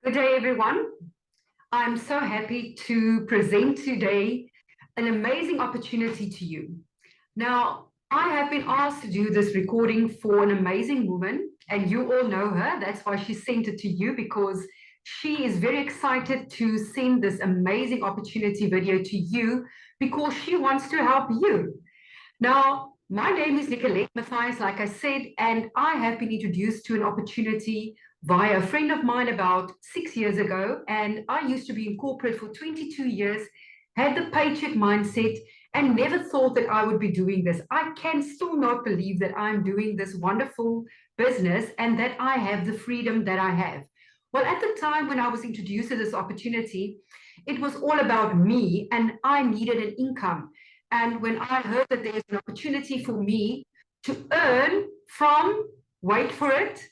Good day, everyone. I'm so happy to present today an amazing opportunity to you. Now, I have been asked to do this recording for an amazing woman, and you all know her. That's why she sent it to you, because she is very excited to send this amazing opportunity video to you because she wants to help you. Now, my name is Nicolette, like I said, and I have been introduced to an opportunity via a friend of mine about 6 years ago. And I used to be in corporate for 22 years, had the paycheck mindset, and never thought that I would be doing this. I can still not believe that I'm doing this wonderful business and that I have the freedom that I have. Well, at the time when I was introduced to this opportunity, it was all about me, and I needed an income. And when I heard that there's an opportunity for me to earn from, wait for it,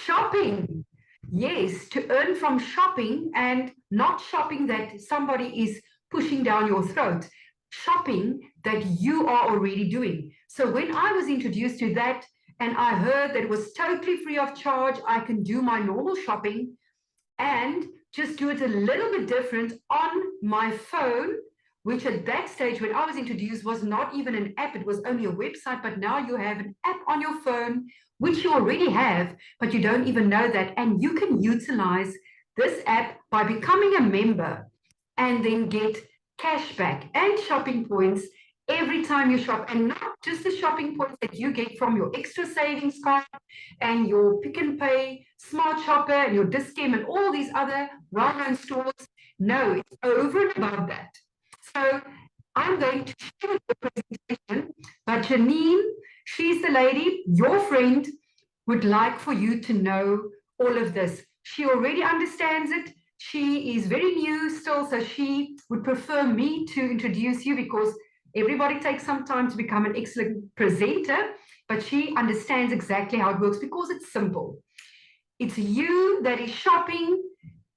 shopping. Yes, to earn from shopping, and not shopping that somebody is pushing down your throat, shopping that you are already doing. So when I was introduced to that, and I heard that it was totally free of charge, I can do my normal shopping and just do it a little bit different on my phone, which at that stage when I was introduced was not even an app, it was only a website. But now you have an app on your phone, which you already have, but you don't even know that. And you can utilize this app by becoming a member and then get cashback and shopping points every time you shop, and not just the shopping points that you get from your extra savings card and your Pick and Pay, Smart Shopper, and your Dis-Chem and all these other well-known stores. No, it's over and above that. So I'm going to share the presentation, but Janine, she's the lady, your friend, would like for you to know all of this. She already understands it. She is very new still, so she would prefer me to introduce you, because everybody takes some time to become an excellent presenter, but she understands exactly how it works because it's simple. It's you that is shopping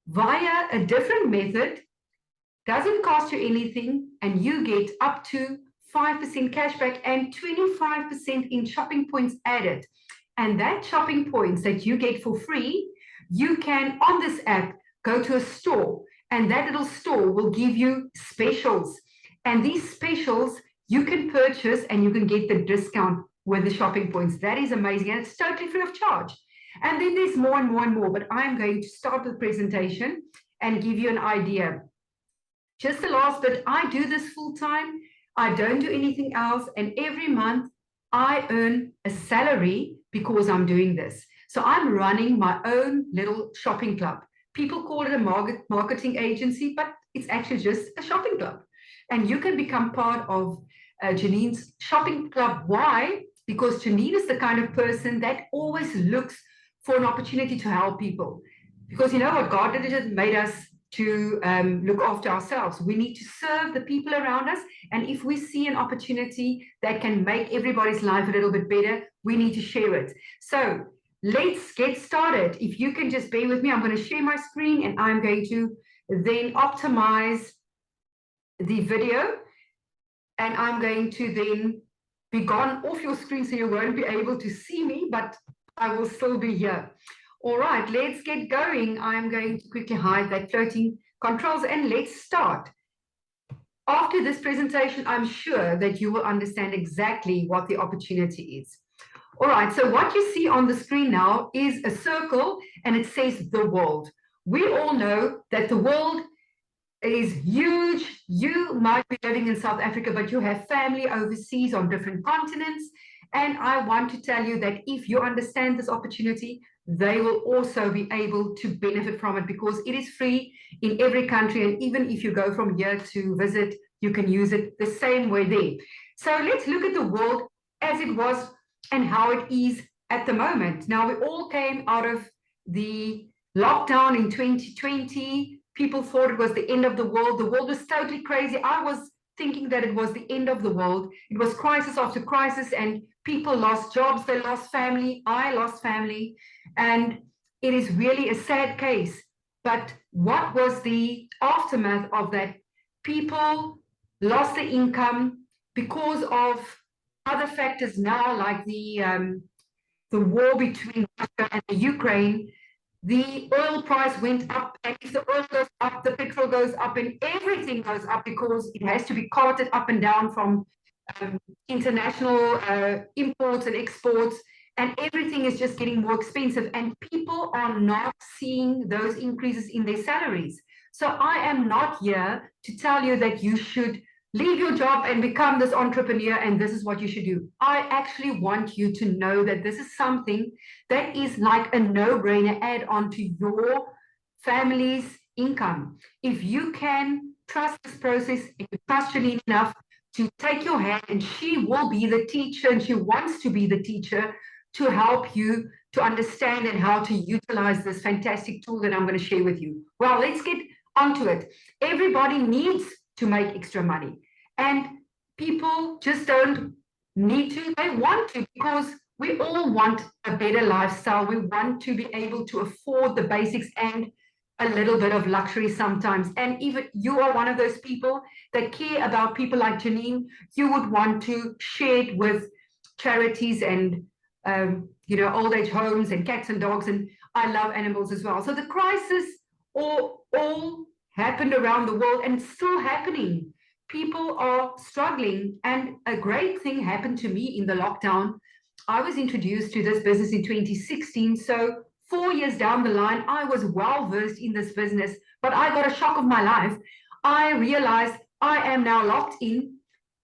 via a different method, doesn't cost you anything, and you get up to 5% cashback and 25% in shopping points added. And that shopping points that you get for free, you can, on this app, go to a store, and that little store will give you specials. And these specials you can purchase, and you can get the discount with the shopping points. That is amazing, and it's totally free of charge. And then there's more and more and more, but I'm going to start the presentation and give you an idea. Just the last bit, I do this full time. I don't do anything else. And every month I earn a salary because I'm doing this. So I'm running my own little shopping club. People call it a marketing agency, but it's actually just a shopping club. And you can become part of Janine's shopping club. Why? Because Janine is the kind of person that always looks for an opportunity to help people. Because you know what? God did made us to look after ourselves. We need to serve the people around us. And if we see an opportunity that can make everybody's life a little bit better, we need to share it. So let's get started. If you can just bear with me, I'm going to share my screen, and I'm going to then optimize the video, and I'm going to then be gone off your screen, so you won't be able to see me, but I will still be here. All right, let's get going. I'm going to quickly hide that floating controls, and let's start. After this presentation, I'm sure that you will understand exactly what the opportunity is. All right, so what you see on the screen now is a circle, and it says the world. We all know that the world is huge. You might be living in South Africa, but you have family overseas on different continents. And I want to tell you that if you understand this opportunity, they will also be able to benefit from it, because it is free in every country. And even if you go from here to visit, you can use it the same way there. So let's look at the world as it was and how it is at the moment. Now, we all came out of the lockdown in 2020. People thought it was the end of the world. The world was totally crazy. I was thinking that it was the end of the world. It was crisis after crisis, and people lost jobs, they lost family, I lost family, and it is really a sad case. But what was the aftermath of that? People lost their income because of other factors now, like the war between Russia and the Ukraine. the oil price went up, and if the oil goes up, the petrol goes up, and everything goes up because it has to be carted up and down from international imports and exports, and everything is just getting more expensive, and people are not seeing those increases in their salaries. So I am not here to tell you that you should leave your job and become this entrepreneur and this is what you should do. I actually want you to know that this is something that is like a no-brainer add-on to your family's income. If you can trust this process, if you trust Janine enough to take your hand, and she will be the teacher, and she wants to be the teacher to help you to understand and how to utilize this fantastic tool that I'm going to share with you. Well, let's get onto it. Everybody needs to make extra money, and people just don't need to, they want to, because we all want a better lifestyle. We want to be able to afford the basics and a little bit of luxury sometimes. And even you are one of those people that care about people like Janine. You would want to share it with charities and old age homes and cats and dogs, and I love animals as well. So the crisis all happened around the world and still happening. People are struggling, and a great thing happened to me in the lockdown. I was introduced to this business in 2016, so 4 years down the line, I was well versed in this business, but I got a shock of my life. I realized I am now locked in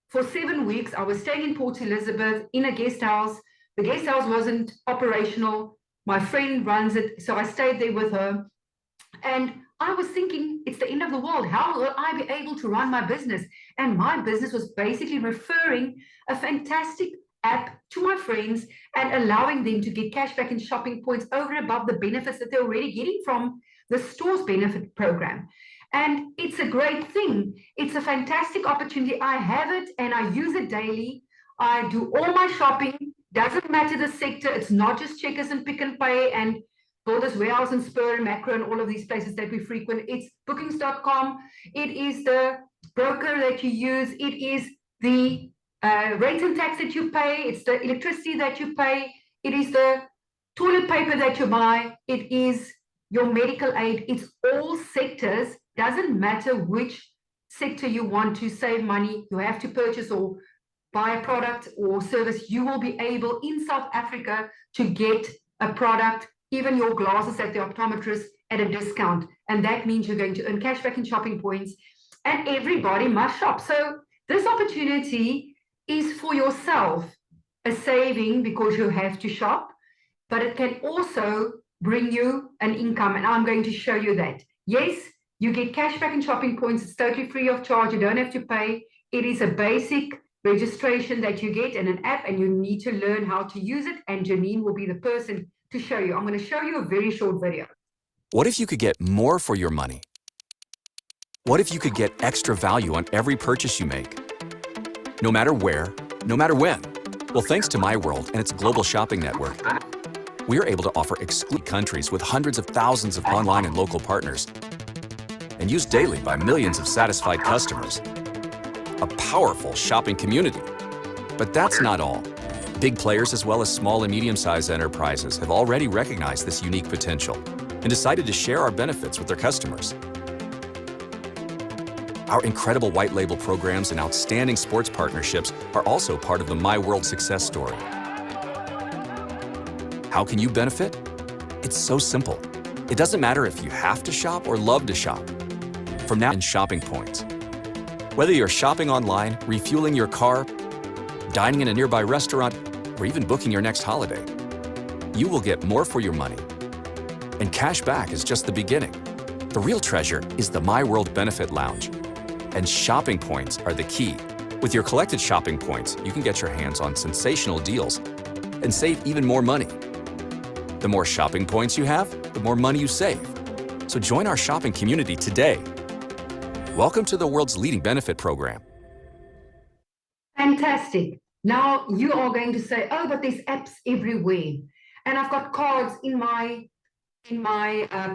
for 7 weeks. I was staying in Port Elizabeth in a guest house. The guest house wasn't operational. My friend runs it, so I stayed there with her. And I was thinking, it's the end of the world. How will I be able to run my business? And my business was basically referring a fantastic app to my friends and allowing them to get cashback and shopping points over and above the benefits that they're already getting from the store's benefit program. And it's a great thing. It's a fantastic opportunity. I have it and I use it daily. I do all my shopping. Doesn't matter the sector. It's not just Checkers and Pick and Pay and Builders Warehouse and Spur and Macro and all of these places that we frequent. It's bookings.com. It is the broker that you use. It is the rate and tax that you pay. It's the electricity that you pay. It is the toilet paper that you buy. It is your medical aid. It's all sectors. Doesn't matter which sector you want to save money, you have to purchase or buy a product or service. You will be able in South Africa to get a product, even your glasses at the optometrist, at a discount. And that means you're going to earn cashback and shopping points, and everybody must shop. So this opportunity is for yourself, a saving because you have to shop, but it can also bring you an income, and I'm going to show you that. Yes, you get cashback and shopping points. It's totally free of charge. You don't have to pay. It is a basic registration that you get in an app, and you need to learn how to use it, and Janine will be the person to show you. I'm going to show you a very short video. What if you could get more for your money? What if you could get extra value on every purchase you make? No matter where, no matter when. Well, thanks to myWorld and its global shopping network, we are able to offer exclusive countries with hundreds of thousands of online and local partners, and used daily by millions of satisfied customers. A powerful shopping community. But that's not all. Big players as well as small and medium-sized enterprises have already recognized this unique potential and decided to share our benefits with their customers. Our incredible white label programs and outstanding sports partnerships are also part of the myWorld success story. How can you benefit? It's so simple. It doesn't matter if you have to shop or love to shop. From now on, shopping points. Whether you're shopping online, refueling your car, dining in a nearby restaurant, or even booking your next holiday, you will get more for your money. And cashback is just the beginning. The real treasure is the myWorld Benefit Lounge. And shopping points are the key. With your collected shopping points, you can get your hands on sensational deals and save even more money. The more shopping points you have, the more money you save. So join our shopping community today. Welcome to the world's leading benefit program. Fantastic. Now you are going to say, oh, but there's apps everywhere. And I've got cards in my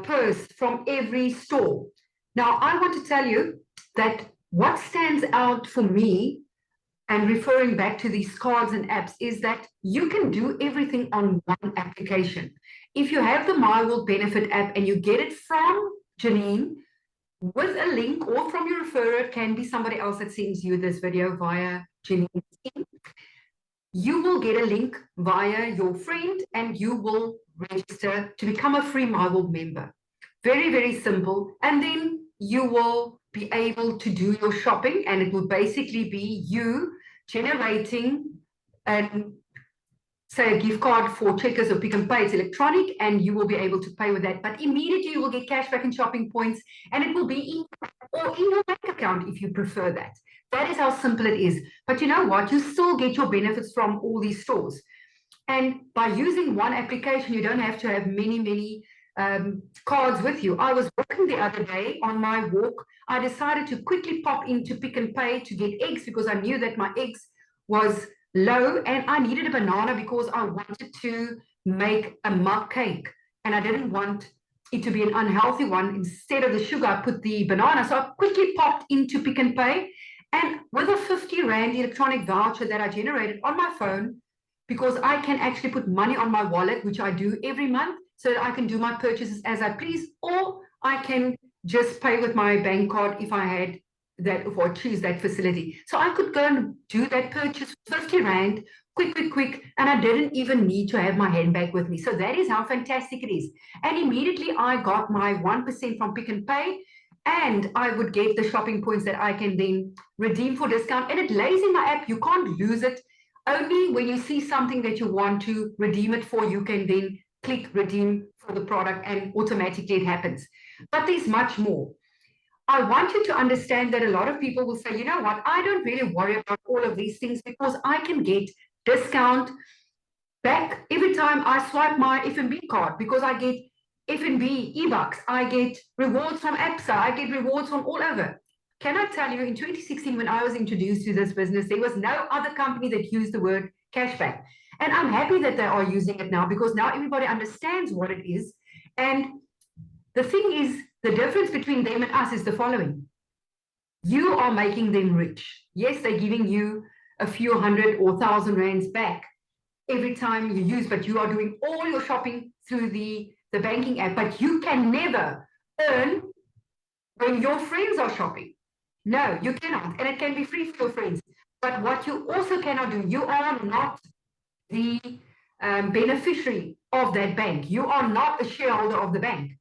purse from every store. Now I want to tell you that what stands out for me and referring back to these cards and apps is that you can do everything on one application. If you have the myWorld Benefit app and you get it from Janine with a link or from your referrer, it can be somebody else that sends you this video via Janine's team, you will get a link via your friend and you will register to become a free myWorld member. Very, very simple. And then you will be able to do your shopping, and it will basically be you generating say a gift card for Checkers or Pick n Pay. It's electronic and you will be able to pay with that. But immediately you will get cashback and shopping points, and it will be in your bank account if you prefer that. That is how simple it is. But you know what? You still get your benefits from all these stores. And by using one application, you don't have to have many cards with you. I was walking the other day on my walk. I decided to quickly pop into Pick n Pay to get eggs because I knew that my eggs was low and I needed a banana because I wanted to make a mug cake and I didn't want it to be an unhealthy one. Instead of the sugar, I put the banana. So I quickly popped into Pick n Pay, and with a 50 Rand electronic voucher that I generated on my phone, because I can actually put money on my wallet, which I do every month, so that I can do my purchases as I please, or I can just pay with my bank card if I had that, or choose that facility. So I could go and do that purchase, 50 Rand, quick, and I didn't even need to have my handbag with me. So that is how fantastic it is. And immediately I got my 1% from Pick n Pay, and I would get the shopping points that I can then redeem for discount. And it lays in my app. You can't lose it. Only when you see something that you want to redeem it for, you can then click redeem for the product and automatically it happens. But there's much more. I want you to understand that a lot of people will say, you know what, I don't really worry about all of these things because I can get discount back every time I swipe my FNB card, because I get FNB e-bucks, I get rewards from APSA, I get rewards from all over. Can I tell you, in 2016, when I was introduced to this business, there was no other company that used the word cashback. And I'm happy that they are using it now, because now everybody understands what it is. And the thing is, the difference between them and us is the following. You are making them rich. Yes, they're giving you a few hundred or 1,000 rands back every time you use, but you are doing all your shopping through the banking app. But you can never earn when your friends are shopping. No, you cannot. And it can be free for your friends. But what you also cannot do, you are not the beneficiary of that bank. You are not a shareholder of the bank.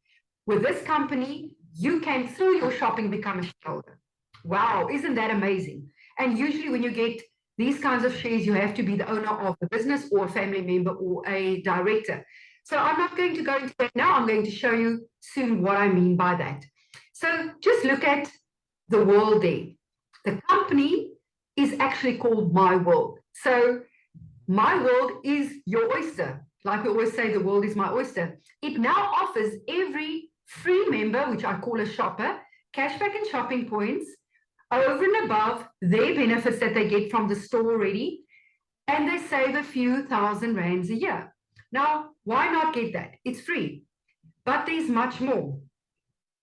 With this company, you can, through your shopping, become a shareholder. Wow, isn't that amazing? And usually when you get these kinds of shares, you have to be the owner of the business or a family member or a director. So I'm not going to go into that now. I'm going to show you soon what I mean by that. So just look at the world there. The company is actually called myWorld. So myWorld is your oyster. Like we always say, the world is my oyster. It now offers every free member, which I call a shopper, cashback and shopping points over and above their benefits that they get from the store already, and they save a few thousand rands a year. Now, why not get that? It's free, but there's much more.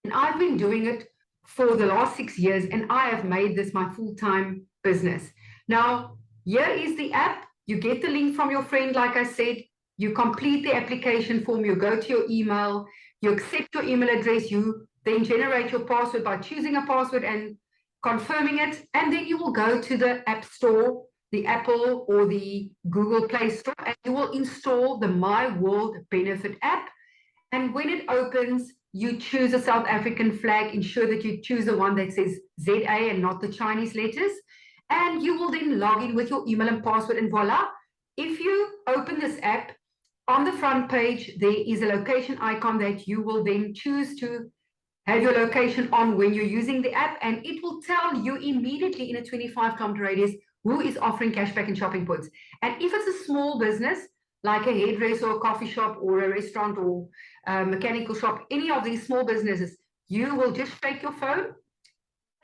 And I've been doing it for the last 6 years, and I have made this my full-time business. Now, here is the app. You get the link from your friend, like I said. You complete the application form. You go to your email. You accept your email address. You then generate your password by choosing a password and confirming it. And then you will go to the App Store, the Apple or the Google Play Store, and you will install the myWorld Benefit app. And when it opens, you choose a South African flag. Ensure that you choose the one that says ZA and not the Chinese letters. And you will then log in with your email and password, and voila. If you open this app, on the front page, there is a location icon that you will then choose to have your location on when you're using the app, and it will tell you immediately in a 25-kilometer radius who is offering cashback and shopping points. And if it's a small business, like a hairdresser or a coffee shop or a restaurant or a mechanical shop, any of these small businesses, you will just take your phone,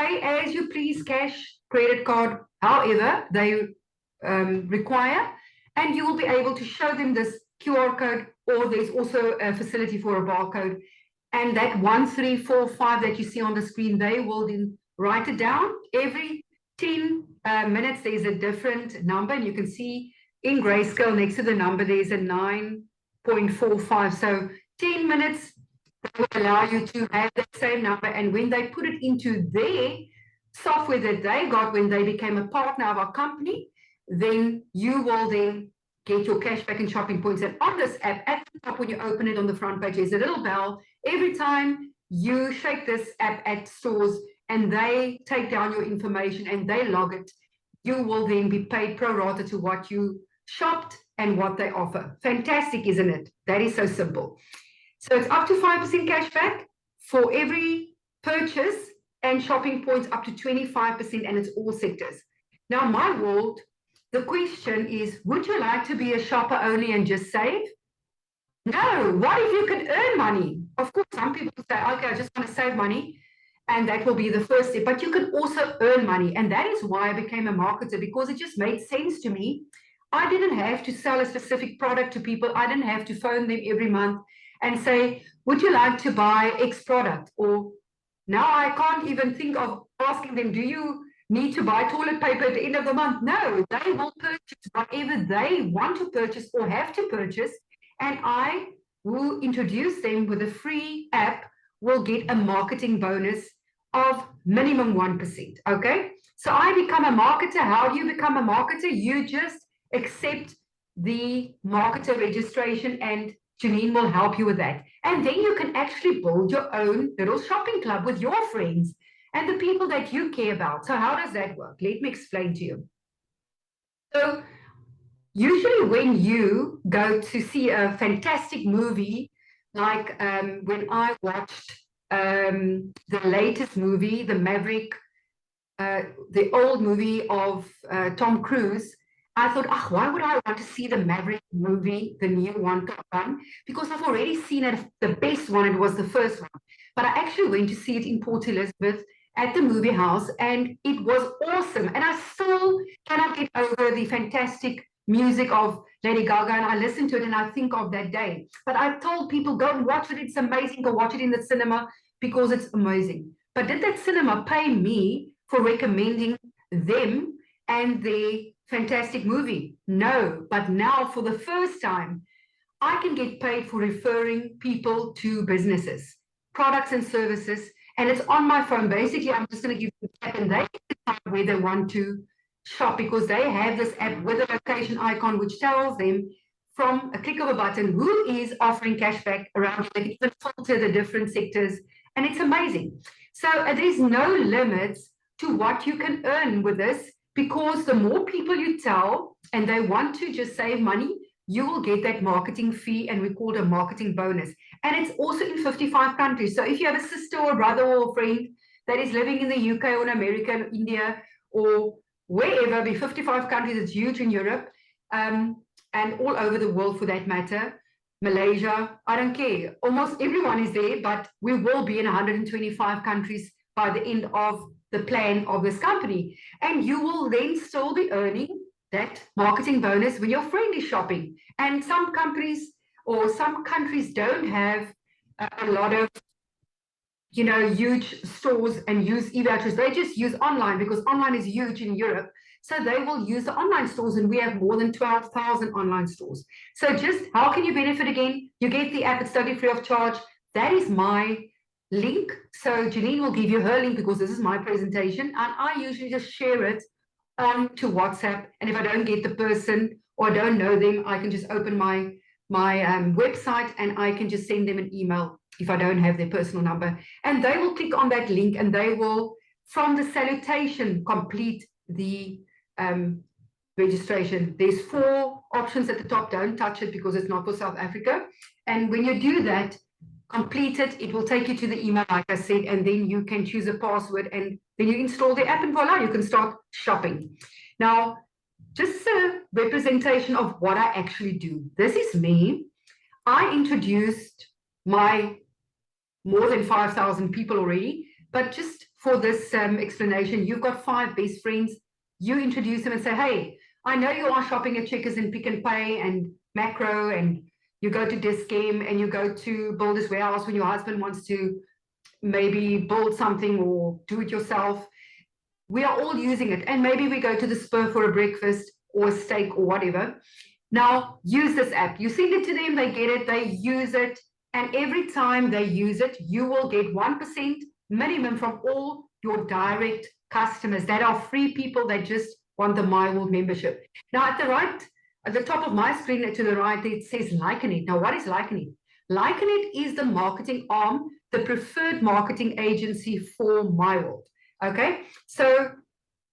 pay as you please, cash, credit card, however they require, and you will be able to show them this QR code, or there's also a facility for a barcode. And that 1345 that you see on the screen, they will then write it down. Every 10 minutes, there's a different number, and you can see in grayscale next to the number, there's a 9.45. So 10 minutes will allow you to have the same number. And when they put it into their software that they got when they became a partner of our company, then you will then get your cashback and shopping points. And on this app, at the top, when you open it on the front page, there's a little bell. Every time you shake this app at stores and they take down your information and they log it, you will then be paid pro rata to what you shopped and what they offer. Fantastic, isn't it? That is so simple. So it's up to 5% cashback for every purchase and shopping points up to 25%, and it's all sectors. Now, myWorld, the question is, would you like to be a shopper only and just save? No. What if you could earn money? Of course, some people say, okay, I just want to save money, and that will be the first step. But you can also earn money, and that is why I became a marketer, because it just made sense to me. I didn't have to sell a specific product to people. I didn't have to phone them every month and say, would you like to buy X product? Or now I can't even think of asking them, do you need to buy toilet paper at the end of the month? No, they will purchase whatever they want to purchase or have to purchase, and I will introduce them with a free app, will get a marketing bonus of minimum 1%, okay? So I become a marketer. How do you become a marketer? You just accept the marketer registration, and Janine will help you with that. And then you can actually build your own little shopping club with your friends and the people that you care about. So how does that work? Let me explain to you. So usually when you go to see a fantastic movie, like when I watched the latest movie, The Maverick, the old movie of Tom Cruise, I thought, why would I want to see the Maverick movie, the new one, Top Gun? Because I've already seen it, the best one, it was the first one. But I actually went to see it in Port Elizabeth at the movie house, and it was awesome. And I still cannot get over the fantastic music of Lady Gaga, and I listen to it and I think of that day. But I told people, go and watch it, it's amazing, go watch it in the cinema because it's amazing. But did that cinema pay me for recommending them and their fantastic movie? No. But now for the first time, I can get paid for referring people to businesses, products and services, and it's on my phone. Basically, I'm just going to give them the app and they decide where they want to shop, because they have this app with a location icon which tells them from a click of a button who is offering cashback around. They can even filter the different sectors, and it's amazing. So there's no limits to what you can earn with this, because the more people you tell and they want to just save money, you will get that marketing fee, and we call it a marketing bonus. And it's also in 55 countries. So if you have a sister or a brother or a friend that is living in the UK or in America, or India, or wherever, be 55 countries, it's huge in Europe, and all over the world for that matter, Malaysia, I don't care. Almost everyone is there, but we will be in 125 countries by the end of the plan of this company. And you will then still be earning that marketing bonus when your friend is shopping. And some companies or some countries don't have a lot of, huge stores and use e-vouchers. They just use online, because online is huge in Europe. So they will use the online stores, and we have more than 12,000 online stores. So just how can you benefit again? You get the app, it's totally free of charge. That is my link. So Janine will give you her link, because this is my presentation, and I usually just share it to WhatsApp. And if I don't get the person or I don't know them, I can just open my website and I can just send them an email if I don't have their personal number. And they will click on that link and they will, from the salutation, complete the registration. There's 4 options at the top. Don't touch it because it's not for South Africa. And when you do that, complete it, it will take you to the email, like I said, and then you can choose a password, and then you install the app, and voila, you can start shopping. Now, just a representation of what I actually do. This is me. I introduced my more than 5,000 people already, but just for this explanation, you've got 5 best friends. You introduce them and say, hey, I know you are shopping at Checkers and Pick n Pay and Macro, and you go to Dis-Chem and you go to Builders Warehouse when your husband wants to maybe build something or do it yourself. We are all using it. And maybe we go to the Spur for a breakfast or a steak or whatever. Now, use this app. You send it to them, they get it, they use it. And every time they use it, you will get 1% minimum from all your direct customers that are free people that just want the myWorld membership. Now, at the top of my screen to the right, it says Liken It. Now, what is Liken It? Liken It is the marketing arm, the preferred marketing agency for myWorld. Okay, so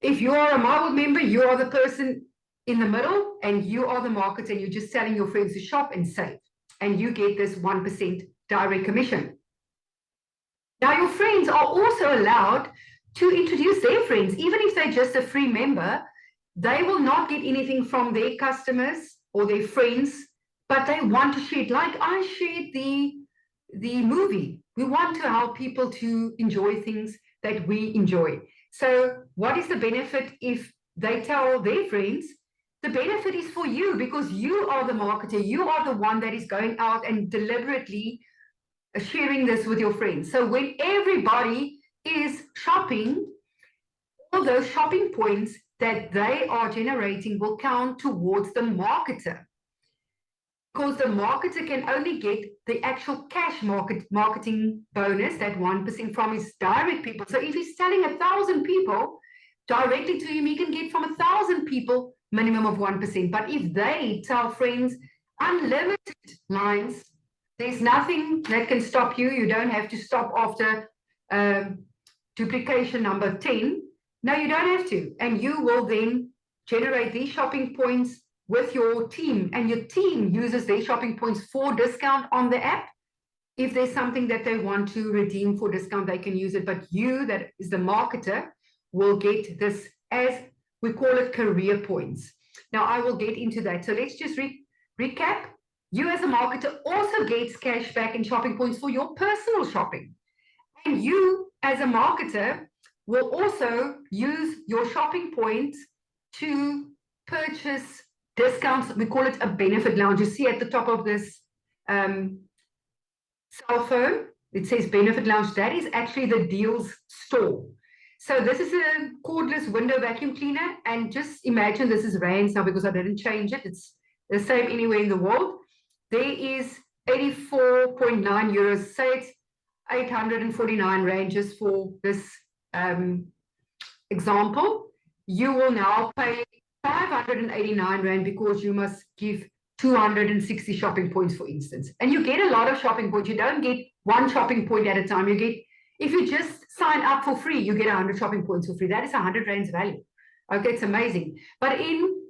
if you are a myWorld member, you are the person in the middle, and you are the marketer, and you're just telling your friends to shop and save, and you get this 1% direct commission. Now, your friends are also allowed to introduce their friends, even if they're just a free member. They will not get anything from their customers or their friends, but they want to share it. Like I shared the movie. We want to help people to enjoy things that we enjoy. So what is the benefit if they tell their friends? The benefit is for you, because you are the marketer. You are the one that is going out and deliberately sharing this with your friends. So when everybody is shopping, all those shopping points that they are generating will count towards the marketer, because the marketer can only get the actual cash marketing bonus, that 1% from his direct people. So if he's telling 1,000 people directly to him, he can get from 1,000 people minimum of 1%. But if they tell friends unlimited lines, there's nothing that can stop you. You don't have to stop after duplication number 10. No, you don't have to. And you will then generate these shopping points with your team, and your team uses their shopping points for discount on the app. If there's something that they want to redeem for discount, they can use it. But you, that is the marketer, will get this, as we call it, career points. Now, I will get into that. So let's just recap. You as a marketer also gets cashback and shopping points for your personal shopping. And you as a marketer will also use your shopping points to purchase discounts. We call it a benefit lounge. You see at the top of this cell phone, it says benefit lounge. That is actually the deals store. So this is a cordless window vacuum cleaner. And just imagine this is rands now, because I didn't change it. It's the same anywhere in the world. There is 84.9 euros. Say it's 849 ranges for this example. You will now pay 589 Rand because you must give 260 shopping points, for instance. And you get a lot of shopping points. You don't get one shopping point at a time. You get, if you just sign up for free, you get 100 shopping points for free. That is 100 Rand's value. Okay, it's amazing. But in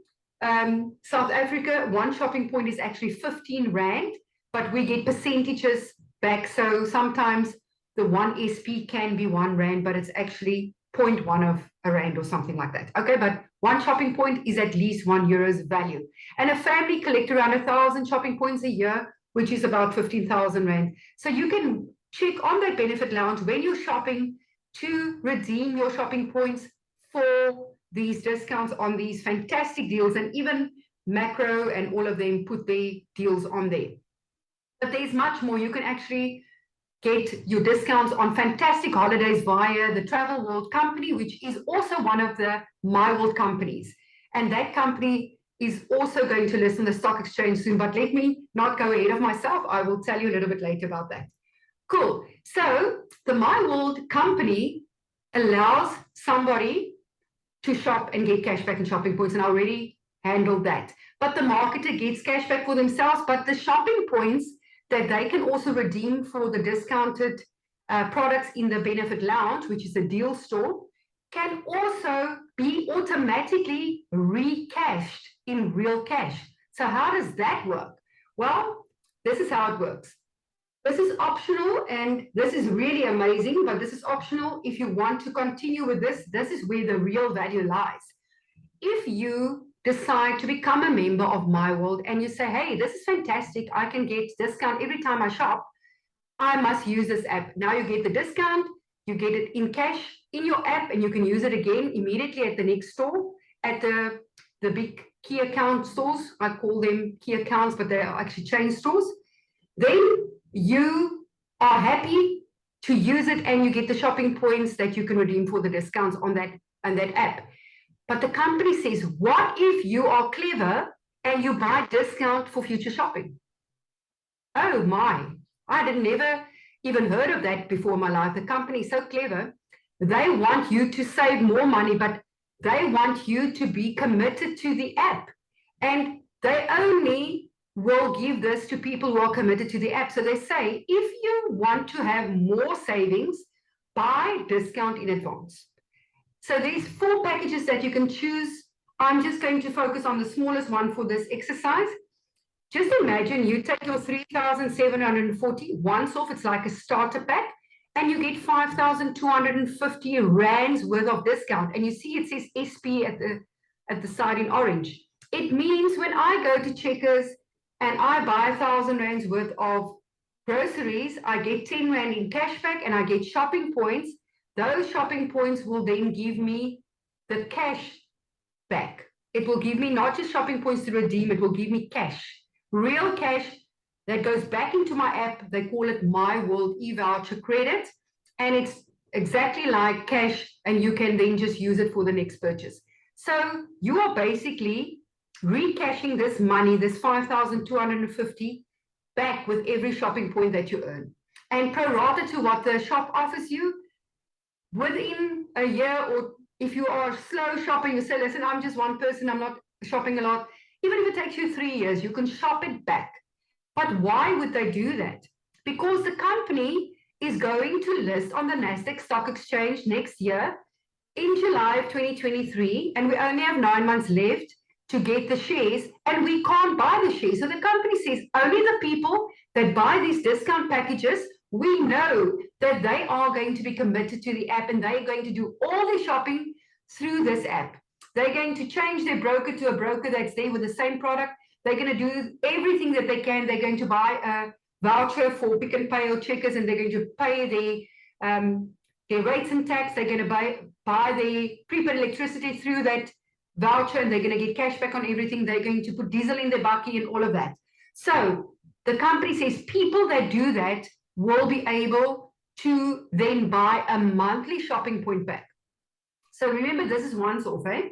South Africa, one shopping point is actually 15 Rand, but we get percentages back. So sometimes the one SP can be 1 Rand, but it's actually 0.1 of a Rand or something like that. Okay, but one shopping point is at least €1 value. And a family collect around 1,000 shopping points a year, which is about 15,000 Rand. So you can check on that benefit lounge when you're shopping to redeem your shopping points for these discounts on these fantastic deals, and even Macro and all of them put their deals on there. But there's much more. You can actually get your discounts on fantastic holidays via the Travel World company, which is also one of the myWorld companies. And that company is also going to list on the stock exchange soon, but let me not go ahead of myself. I will tell you a little bit later about that. Cool. So the myWorld company allows somebody to shop and get cashback and shopping points, and I already handled that. But the marketer gets cashback for themselves, but the shopping points that they can also redeem for the discounted products in the benefit lounge, which is the deal store, can also be automatically recashed in real cash. So how does that work? Well, this is how it works. This is optional, and this is really amazing, but this is optional. If you want to continue with this, this is where the real value lies. If you decide to become a member of myWorld and you say, hey, this is fantastic, I can get discount every time I shop, I must use this app. Now you get the discount, you get it in cash in your app, and you can use it again immediately at the next store, at the big key account stores. I call them key accounts, but they are actually chain stores. Then you are happy to use it, and you get the shopping points that you can redeem for the discounts on that and that app. But the company says, what if you are clever and you buy discount for future shopping? Oh my, I had never even heard of that before in my life. The company is so clever. They want you to save more money, but they want you to be committed to the app. And they only will give this to people who are committed to the app. So they say, if you want to have more savings, buy discount in advance. So there's 4 packages that you can choose. I'm just going to focus on the smallest one for this exercise. Just imagine you take your 3,740 once off, it's like a starter pack, and you get 5,250 rands worth of discount. And you see it says SP at the side in orange. It means when I go to Checkers and I buy 1,000 rands worth of groceries, I get 10 rand in cashback and I get shopping points. Those shopping points will then give me the cash back. It will give me not just shopping points to redeem, it will give me cash. Real cash that goes back into my app. They call it myWorld e-voucher credit. And it's exactly like cash, and you can then just use it for the next purchase. So you are basically recashing this money, this 5,250, back with every shopping point that you earn. And pro rata to what the shop offers you, within a year, or if you are slow shopping, you say, listen, I'm just one person, I'm not shopping a lot. Even if it takes you 3 years, you can shop it back. But why would they do that? Because the company is going to list on the Nasdaq Stock Exchange next year in July of 2023, and we only have 9 months left to get the shares, and we can't buy the shares. So the company says only the people that buy these discount packages, we know that they are going to be committed to the app, and they're going to do all their shopping through this app. They're going to change their broker to a broker that's there with the same product. They're going to do everything that they can. They're going to buy a voucher for Pick and Pay or Checkers, and they're going to pay their rates and tax. They're going to buy their prepaid electricity through that voucher, and they're going to get cash back on everything. They're going to put diesel in their bakkie and all of that. So the company says people that do that will be able to then buy a monthly shopping point back. So remember, this is once off, eh?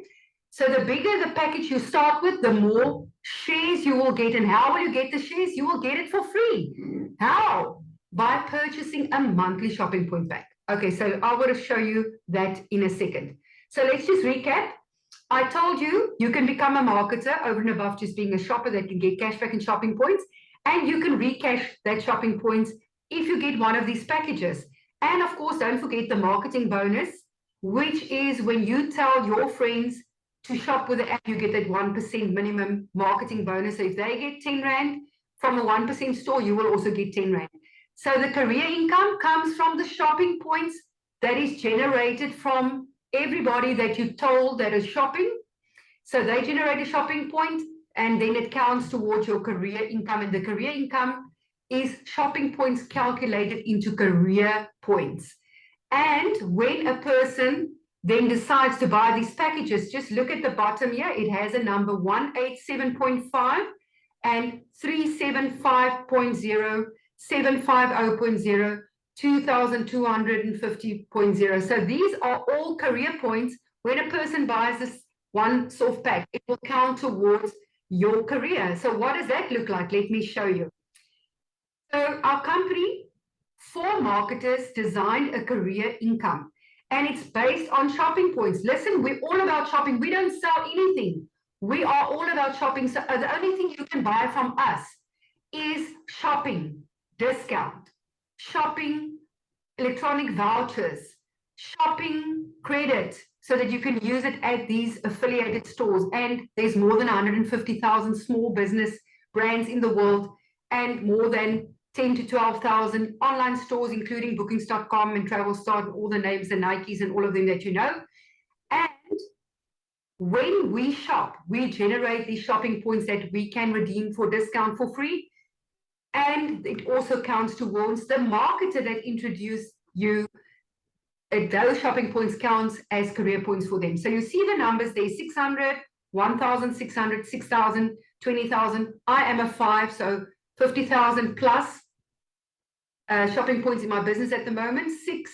So the bigger the package you start with, the more shares you will get. And how will you get the shares? You will get it for free. How? By purchasing a monthly shopping point back. Okay, so I want to show you that in a second. So let's just recap. I told you, you can become a marketer over and above just being a shopper that can get cashback and shopping points. And you can recash that shopping points if you get one of these packages. And of course, don't forget the marketing bonus, which is when you tell your friends to shop with the app, you get that 1% minimum marketing bonus. So if they get 10 Rand from a 1% store, you will also get 10 Rand. So the career income comes from the shopping points that is generated from everybody that you told that is shopping. So they generate a shopping point, and then it counts towards your career income. And the career income is shopping points calculated into career points. And when a person then decides to buy these packages, just look at the bottom here. It has a number 187.5 and 375.0, 750.0, 2,250.0. So these are all career points. When a person buys this one soft pack, it will count towards your career. So what does that look like? Let me show you. So our company, for marketers, designed a career income, and it's based on shopping points. Listen, we're all about shopping. We don't sell anything. We are all about shopping. So the only thing you can buy from us is shopping discount, shopping electronic vouchers, shopping credit, so that you can use it at these affiliated stores. And there's more than 150,000 small business brands in the world, and more than 10 to 12,000 online stores, including bookings.com and TravelStar and all the names, the Nikes and all of them that you know. And when we shop, we generate these shopping points that we can redeem for discount for free. And it also counts towards the marketer that introduced you. Those shopping points counts as career points for them. So you see the numbers there, 600, 1,600, 6,000, 20,000. I am a 5, so 50,000 plus shopping points in my business at the moment. 6,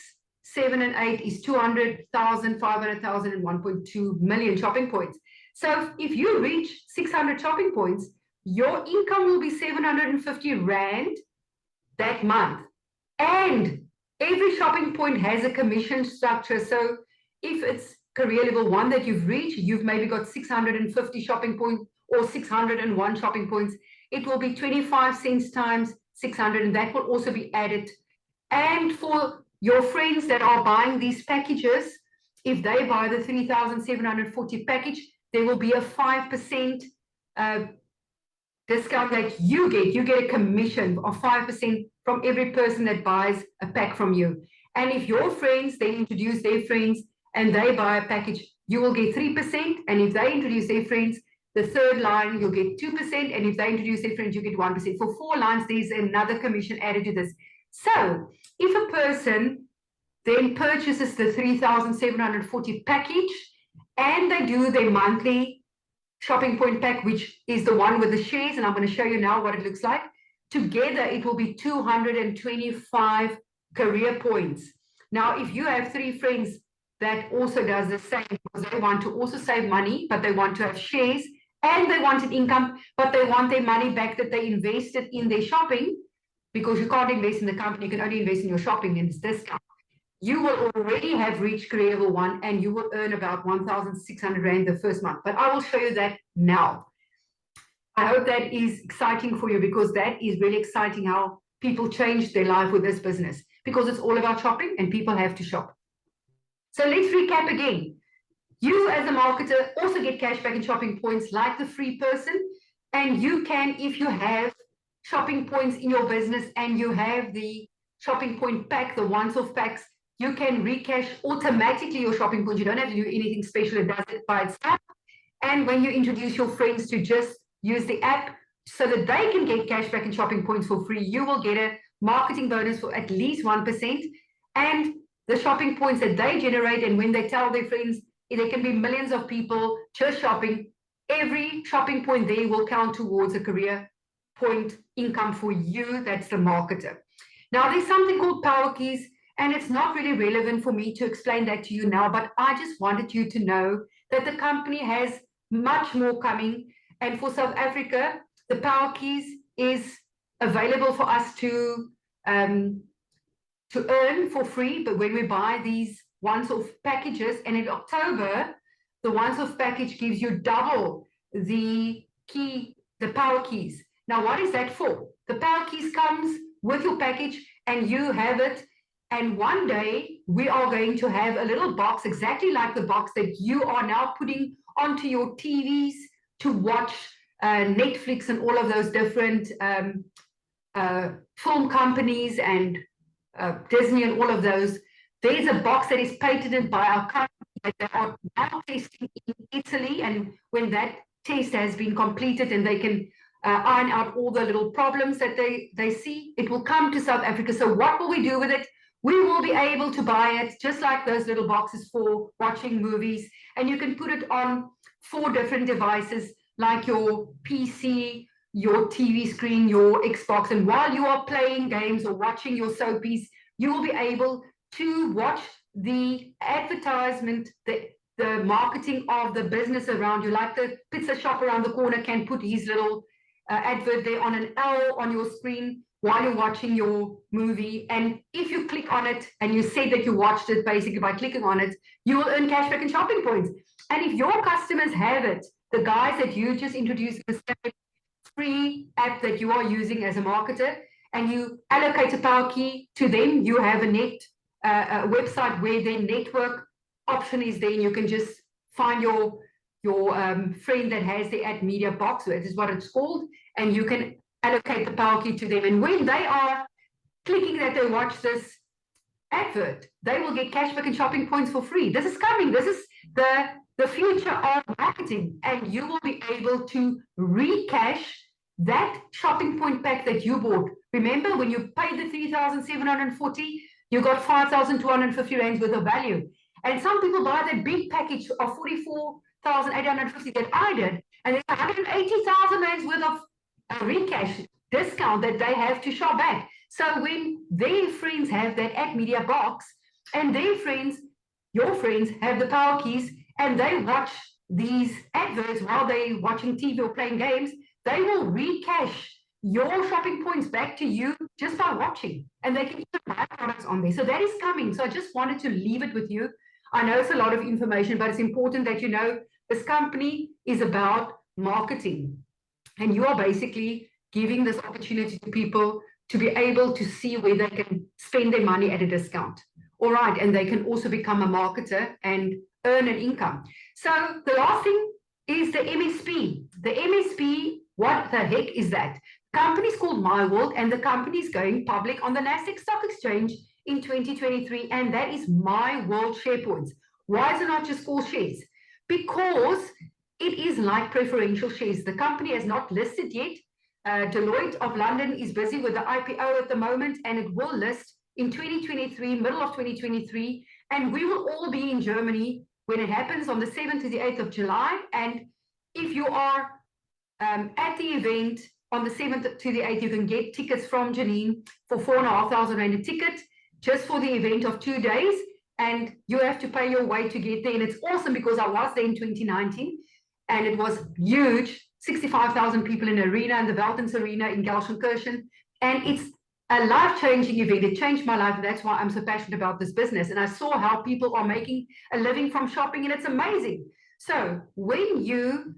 7 and 8 is 200,000, 500,000, and 1.2 million shopping points. So if you reach 600 shopping points, your income will be 750 Rand that month. And every shopping point has a commission structure. So if it's career level 1 that you've reached, you've maybe got 650 shopping points or 601 shopping points. It will be 25 cents times 600, and that will also be added. And for your friends that are buying these packages, if they buy the 3,740 package, there will be a 5% discount that you get. You get a commission of 5% from every person that buys a pack from you. And if your friends, they introduce their friends and they buy a package, you will get 3%. And if they introduce their friends, the third line, you'll get 2%. And if they introduce their friends, you get 1%. For 4 lines, there's another commission added to this. So if a person then purchases the 3,740 package and they do their monthly shopping point pack, which is the one with the shares, and I'm going to show you now what it looks like. Together, it will be 225 career points. Now, if you have 3 friends that also does the same, because they want to also save money, but they want to have shares, and they want an income, but they want their money back that they invested in their shopping, because you can't invest in the company, you can only invest in your shopping, and it's discount. You will already have reached career level 1 and you will earn about 1,600 Rand the first month. But I will show you that now. I hope that is exciting for you, because that is really exciting how people change their life with this business, because it's all about shopping and people have to shop. So let's recap again. You as a marketer also get cashback and shopping points like the free person. And you can, if you have shopping points in your business and you have the shopping point pack, the once-off packs, you can recash automatically your shopping points. You don't have to do anything special. It does it by itself. And when you introduce your friends to just use the app so that they can get cashback and shopping points for free, you will get a marketing bonus for at least 1%. And the shopping points that they generate, and when they tell their friends, there can be millions of people just shopping. Every shopping point there will count towards a career point income for you. That's the marketer. Now, there's something called Power Keys. And it's not really relevant for me to explain that to you now, but I just wanted you to know that the company has much more coming. And for South Africa, the Power Keys is available for us to earn for free. But when we buy these once-off packages, and in October, the once-off package gives you double the Power Keys. Now, what is that for? The Power Keys comes with your package and you have it. And one day we are going to have a little box exactly like the box that you are now putting onto your TVs to watch Netflix and all of those different film companies and Disney and all of those. There's a box that is patented by our company that they are now testing in Italy. And when that test has been completed and they can iron out all the little problems that they see, it will come to South Africa. So what will we do with it? We will be able to buy it just like those little boxes for watching movies. And you can put it on 4 different devices like your PC, your TV screen, your Xbox. And while you are playing games or watching your soapies, you will be able to watch the advertisement, the marketing of the business around you. Like the pizza shop around the corner can put his little advert there on an L on your screen while you're watching your movie. And if you click on it and you say that you watched it, basically by clicking on it, you will earn cashback and shopping points. And if your customers have it, the guys that you just introduced the free app that you are using as a marketer, and you allocate a Power Key to them, you have a website where their network option is there, and you can just find your friend that has the ad media box, that is what it's called, and you can allocate the Power Key to them. And when they are clicking that they watch this advert, they will get cashback and shopping points for free. This is coming. This is the future of marketing, and you will be able to recash that shopping point pack that you bought. Remember, when you paid the 3,740, you got 5,250 Rands worth of value. And some people buy that big package of 44,850 that I did, and there's 180,000 Rands worth of recash discount that they have to shop back. So when their friends have that ad media box, and their friends, your friends, have the power keys, and they watch these adverts while they're watching TV or playing games. They will recash your shopping points back to you just by watching, and they can even buy products on there. So that is coming. So I just wanted to leave it with you. I know it's a lot of information, but it's important that you know this company is about marketing, and you are basically giving this opportunity to people to be able to see where they can spend their money at a discount. All right, and they can also become a marketer and earn an income. So the last thing is the MSP. The MSP, what the heck is that? The company is called myWorld, and the company is going public on the Nasdaq Stock Exchange in 2023, and that is myWorld share points. Why is it not just called shares? Because it is like preferential shares. The company has not listed yet. Deloitte of London is busy with the IPO at the moment, and it will list in 2023, middle of 2023, and we will all be in Germany when it happens on the 7th to the 8th of July. And if you are at the event on the 7th to the 8th, you can get tickets from Janine for 4,500 Rand a ticket just for the event of 2 days, and you have to pay your way to get there. And it's awesome because I was there in 2019, and it was huge. 65,000 people in the arena, in the Veltens Arena in Gelsenkirchen. And it's a life-changing event. It changed my life. And that's why I'm so passionate about this business. And I saw how people are making a living from shopping, and it's amazing. So when you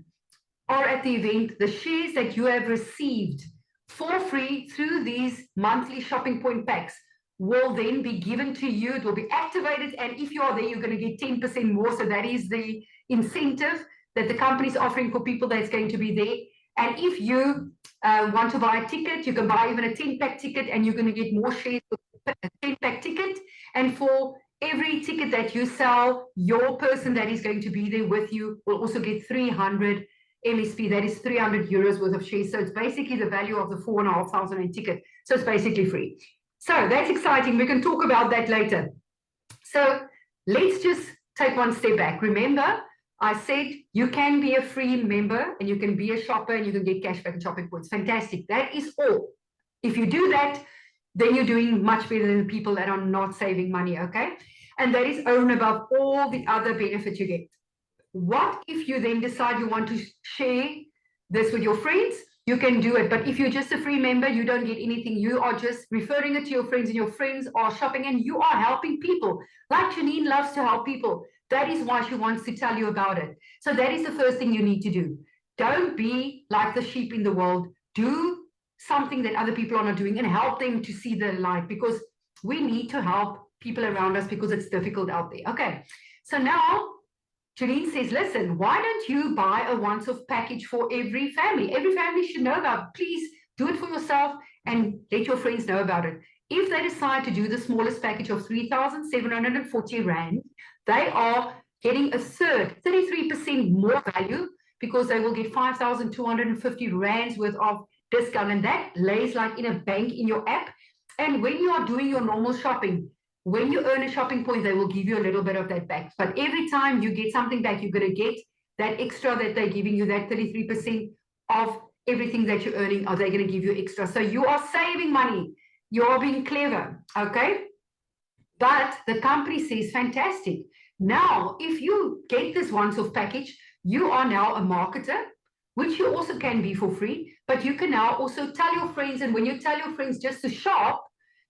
are at the event, the shares that you have received for free through these monthly shopping point packs will then be given to you. It will be activated. And if you are there, you're going to get 10% more. So that is the incentive that the company is offering for people that's going to be there. And if you want to buy a ticket, you can buy even a 10-pack ticket, and you're going to get more shares with a 10-pack ticket. And for every ticket that you sell, your person that is going to be there with you will also get 300 MSP. That is 300 euros worth of shares. So it's basically the value of the 4,500 ticket. So it's basically free. So that's exciting. We can talk about that later. So let's just take one step back. Remember, I said you can be a free member, and you can be a shopper, and you can get cashback and shopping points. Fantastic. That is all. If you do that, then you're doing much better than people that are not saving money, okay? And that is over and above all the other benefits you get. What if you then decide you want to share this with your friends? You can do it. But if you're just a free member, you don't get anything. You are just referring it to your friends, and your friends are shopping, and you are helping people. Like Janine loves to help people. That is why she wants to tell you about it. So that is the first thing you need to do. Don't be like the sheep in the world. Do something that other people are not doing and help them to see the light, because we need to help people around us because it's difficult out there. Okay, so now Janine says, listen, why don't you buy a once-off package for every family? Every family should know about it. Please do it for yourself and let your friends know about it. If they decide to do the smallest package of 3,740 Rand, they are getting a third, 33% more value, because they will get 5,250 Rands worth of discount. And that lays like in a bank in your app. And when you are doing your normal shopping, when you earn a shopping point, they will give you a little bit of that back. But every time you get something back, you're going to get that extra that they're giving you, that 33% of everything that you're earning, are they going to give you extra. So you are saving money. You're being clever, okay? But the company says, fantastic. Now, if you get this once-off package, you are now a marketer, which you also can be for free, but you can now also tell your friends, and when you tell your friends just to shop,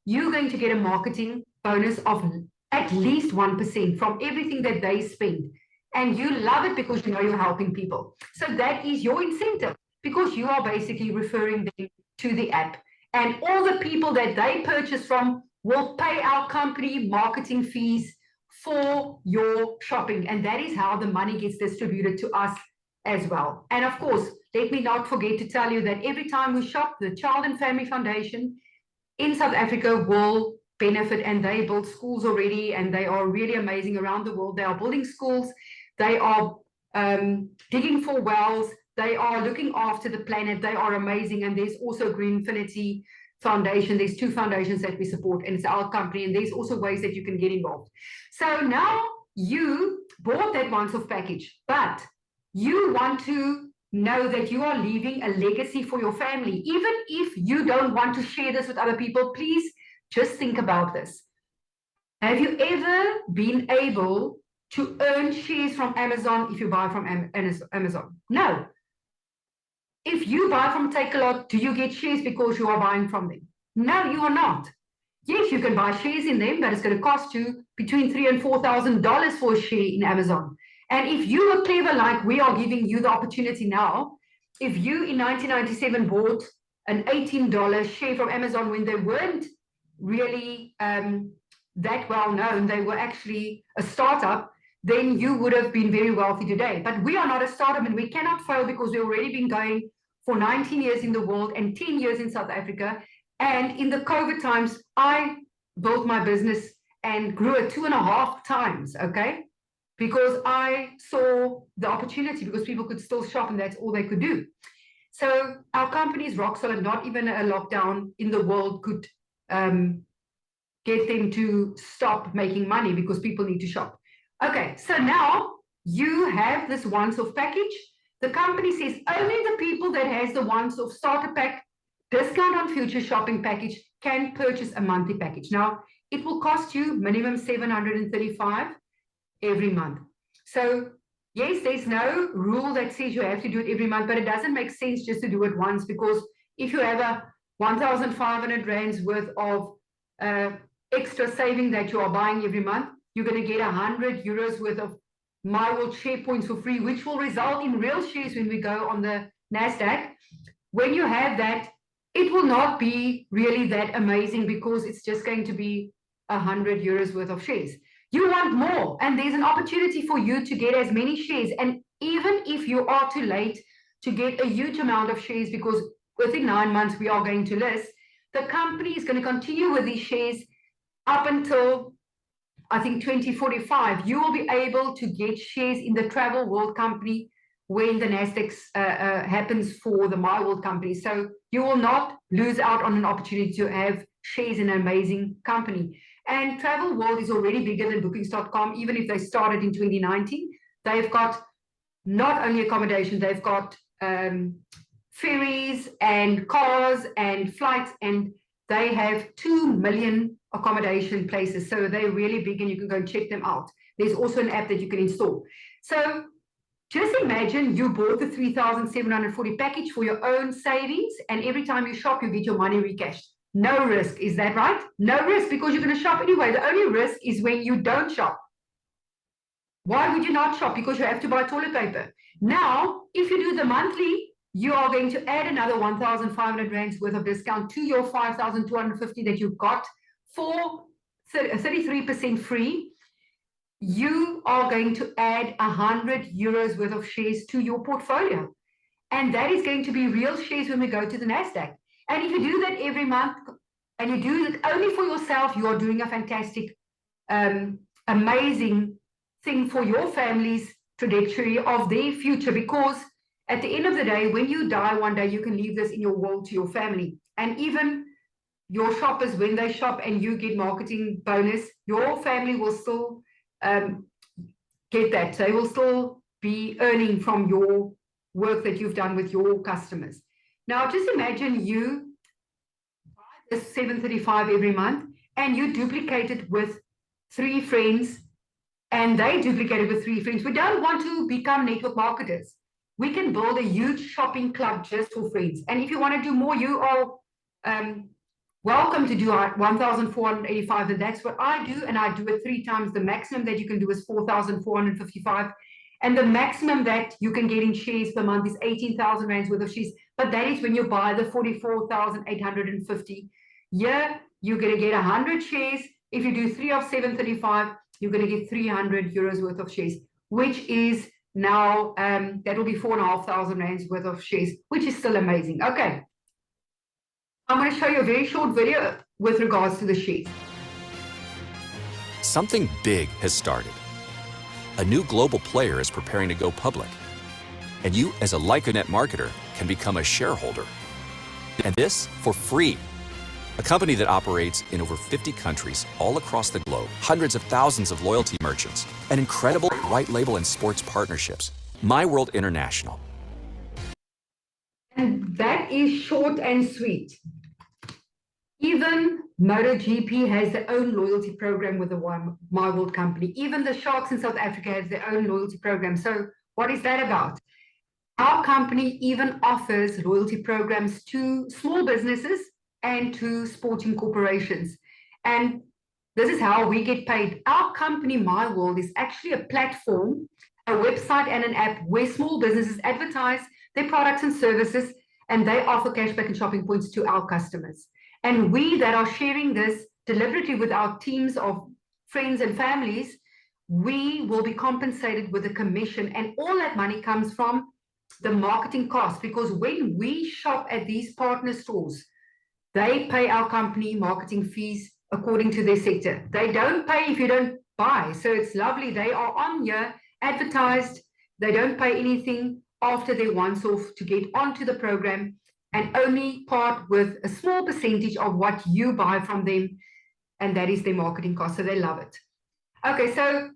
you're going to get a marketing bonus of at least 1% from everything that they spend. And you love it because you know you're helping people. So that is your incentive, because you are basically referring them to the app. And all the people that they purchase from will pay our company marketing fees for your shopping. And that is how the money gets distributed to us as well. And of course, let me not forget to tell you that every time we shop, the Child and Family Foundation in South Africa will benefit, and they build schools already, and they are really amazing around the world. They are building schools, they are digging for wells, they are looking after the planet, they are amazing. And there's also Green Infinity Foundation. There's 2 foundations that we support, and it's our company, and there's also ways that you can get involved. So now you bought that once-off package, but you want to know that you are leaving a legacy for your family. Even if you don't want to share this with other people, please just think about this. Have you ever been able to earn shares from Amazon if you buy from Amazon? No. If you buy from Takealot, do you get shares because you are buying from them? No, you are not. Yes, you can buy shares in them, but it's going to cost you between $3,000 and $4,000 for a share in Amazon. And if you were clever, like we are giving you the opportunity now, if you in 1997 bought an $18 share from Amazon when they weren't really that well known, they were actually a startup, then you would have been very wealthy today. But we are not a startup and we cannot fail because we've already been going for 19 years in the world and 10 years in South Africa. And in the COVID times, I built my business and grew it 2.5 times, okay? Because I saw the opportunity because people could still shop and that's all they could do. So our company is rock solid, not even a lockdown in the world could get them to stop making money because people need to shop. Okay, so now you have this once-off package. The company says only the people that has the once-off starter pack discount on future shopping package can purchase a monthly package. Now, it will cost you minimum $735 every month. So, yes, there's no rule that says you have to do it every month, but it doesn't make sense just to do it once because if you have a 1,500 rands worth of extra saving that you are buying every month, you're going to get 100 euros worth of myWorld share points for free, which will result in real shares when we go on the NASDAQ. When you have that, it will not be really that amazing because it's just going to be 100 euros worth of shares. You want more, and there's an opportunity for you to get as many shares. And even if you are too late to get a huge amount of shares, because within 9 months we are going to list, the company is going to continue with these shares up until, I think, 2045. You will be able to get shares in the Travel World company when the NASDAQ happens for the myWorld company. So you will not lose out on an opportunity to have shares in an amazing company. And Travel World is already bigger than Bookings.com, even if they started in 2019. They've got not only accommodation, they've got ferries and cars and flights, and they have 2 million accommodation places. So they're really big and you can go and check them out. There's also an app that you can install. So just imagine you bought the 3,740 package for your own savings, and every time you shop, you get your money recashed. No risk, is that right? No risk because you're going to shop anyway. The only risk is when you don't shop. Why would you not shop? Because you have to buy toilet paper. Now, if you do the monthly, you are going to add another 1,500 rands worth of discount to your 5,250 that you got for 33% free. You are going to add 100 euros worth of shares to your portfolio. And that is going to be real shares when we go to the NASDAQ. And if you do that every month and you do it only for yourself, you are doing a fantastic, amazing thing for your family's trajectory of their future. Because at the end of the day, when you die one day, you can leave this in your will to your family. And even your shoppers, when they shop and you get marketing bonus, your family will still get that. They will still be earning from your work that you've done with your customers. Now, just imagine you buy this $735 every month and you duplicate it with 3 friends and they duplicate it with 3 friends. We don't want to become network marketers. We can build a huge shopping club just for friends. And if you want to do more, you are welcome to do 1,485. And that's what I do. And I do it 3 times. The maximum that you can do is 4,455. And the maximum that you can get in shares per month is 18,000 rands worth of shares. But that is when you buy the 44,850. Here, you're going to get 100 shares. If you do 3 of 735, you're going to get 300 euros worth of shares, which is now, that will be 4,500 rands worth of shares, which is still amazing. Okay. I'm going to show you a very short video with regards to the shares. Something big has started. A new global player is preparing to go public. And you, as a Nicolette marketer, can become a shareholder. And this for free. A company that operates in over 50 countries all across the globe, hundreds of thousands of loyalty merchants, and incredible white label and sports partnerships. myWorld International. And that is short and sweet. Even Even MotoGP has their own loyalty program with the myWorld company. Even the Sharks in South Africa has their own loyalty program. So what is that about? Our company even offers loyalty programs to small businesses and to sporting corporations. And this is how we get paid. Our company, myWorld, is actually a platform, a website and an app where small businesses advertise their products and services, and they offer cashback and shopping points to our customers. And we that are sharing this deliberately with our teams of friends and families, we will be compensated with a commission, and all that money comes from the marketing cost, because when we shop at these partner stores, they pay our company marketing fees according to their sector. They don't pay if you don't buy. So it's lovely. They are on here, advertised. They don't pay anything after they once off to get onto the program, and only part with a small percentage of what you buy from them, and that is their marketing cost. So they love it. Okay, so